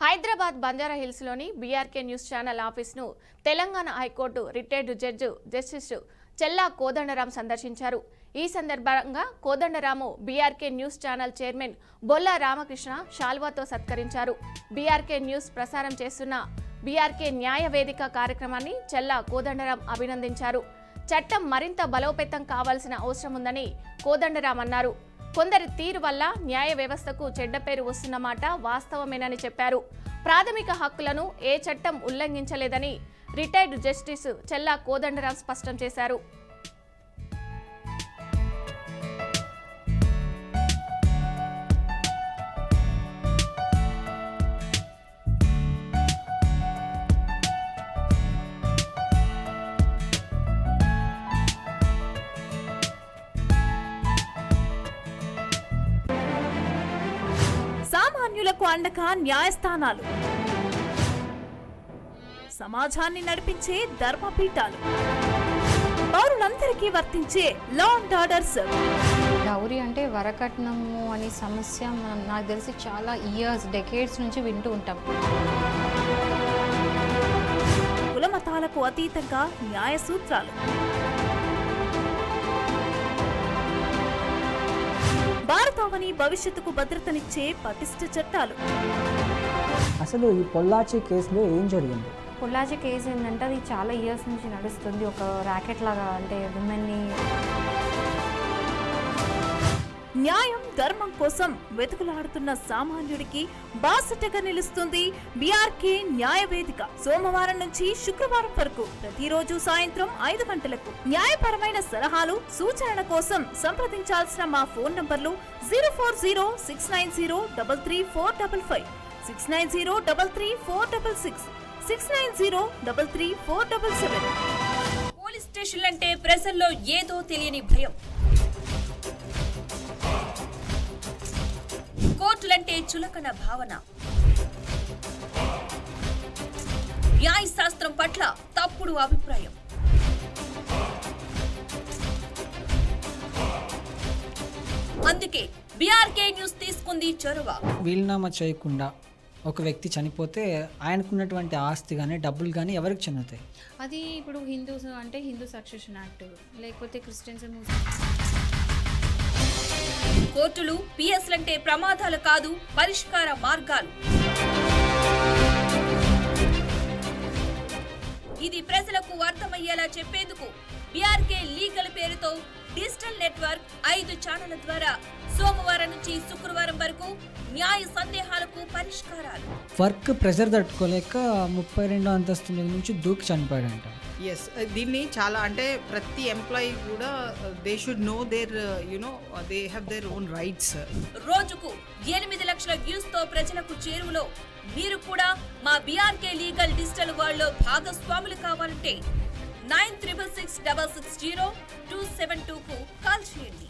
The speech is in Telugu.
హైదరాబాద్ బంజారాహిల్స్లోని బీఆర్కే న్యూస్ ఛానల్ ఆఫీస్ను Telangana high court retired judge justice Chella Kodandaram సందర్శించారు. ఈ సందర్భంగా Kodandaram BRK news channel chairman Bolla Ramakrishna శాల్వాతో సత్కరించారు. బీఆర్కే న్యూస్ ప్రసారం చేస్తున్న బీఆర్కే న్యాయ వేదిక కార్యక్రమాన్ని చెల్లా కోదండరాం అభినందించారు. చట్టం మరింత బలోపేతం కావాల్సిన అవసరం ఉందని కోదండరాం అన్నారు. కొందరి తీరు వల్ల న్యాయ వ్యవస్థకు చెడ్డ పేరు వస్తున్నమాట వాస్తవమేనని చెప్పారు. ప్రాథమిక హక్కులను ఏ చట్టం ఉల్లంఘించలేదని రిటైర్డ్ జస్టిస్ చెల్లా కోదండరాం స్పష్టం చేశారు. సామాన్యులకు అండగా న్యాయస్థానాలు, సమాజాన్ని నడిపించే ధర్మపీఠాలు, పౌరులందరికీ వర్తించే లా అండ్ ఆర్డర్. డౌరీ అంటే వరకట్నము అనే సమస్య నాకు తెలిసి చాలా డెకేడ్స్ నుంచి వింటూ ఉంటాం. కులమతాలకు అతీతంగా న్యాయ సూత్రాలు, భారతావని భవిష్యత్తుకు భద్రతనిచ్చే పటిష్ట చట్టాలు. అసలు ఈ పొల్లాచి కేసులో ఏం జరిగింది? పొల్లాచి కేసు ఏంటంటే అది చాలా ఇయర్స్ నుంచి నడుస్తుంది. ఒక ర్యాకెట్ లాగా, అంటే విమెన్ని న్యాయం ధర్మం కోసం వెతుకులాడుతున్న సామాన్యుడికి బాసటగా నిలుస్తుంది బీఆర్కే న్యాయ వేదిక. సోమవారం నుంచి శుక్రవారం వరకు ప్రతిరోజు సాయంత్రం 5 గంటలకు న్యాయపరమైన సలహాలు సూచనల కోసం సంప్రదించాల్సిన మా ఫోన్ నంబర్లు 04069033455, 69033466, 69033477. పోలీస్ స్టేషన్లంటే ప్రజల్లో ఏదో తెలియని భయం, కోర్టులంటే చులకన భావన, న్యాయశాస్త్రం పట్ల తప్పుడు అభిప్రాయం. అందుకే బీఆర్కే న్యూస్ తీసుకుంది చొరవ. వీలునామా చేయకుండా ఒక వ్యక్తి చనిపోతే ఆయనకున్నటువంటి ఆస్తి కానీ డబ్బులు కానీ ఎవరికి చెందుతాయి? అది ఇప్పుడు హిందూస్ అంటే హిందూ సక్సెషన్ యాక్ట్, లేకపోతే క్రిస్టియన్స్. కోర్టులు పిఎస్లంటే ప్రమాదాలు కాదు, పరిష్కార మార్గాలు. ఇది ప్రజలకు అర్థమయ్యేలా చెప్పేందుకు బీఆర్కే లీగల్ పేరుతో డిజిటల్ నెట్వర్క్ 5 ఛానళ్ల ద్వారా సోమవారం నుంచి శుక్రవారం వరకు న్యాయ సందేహాలకు పరిష్కారాలు. వర్క్ ప్రెషర్ తట్టుకోలేక 32వ అంతస్తు మీద నుంచి దూకి చనిపోయాడంట. ఎస్, దీన్ని చాలా అంటే ప్రతి ఎంప్లాయీ కూడా they should know their they have their own rights. రోజుకు 8 లక్షల వ్యూస్ తో ప్రజలకు చేరువలో మీరు కూడా మా బీఆర్కే లీగల్ డిజిటల్ వరల్డ్ లో భాగస్వాములు కావాలంటే 9666060272 కు కాల్ చేయండి.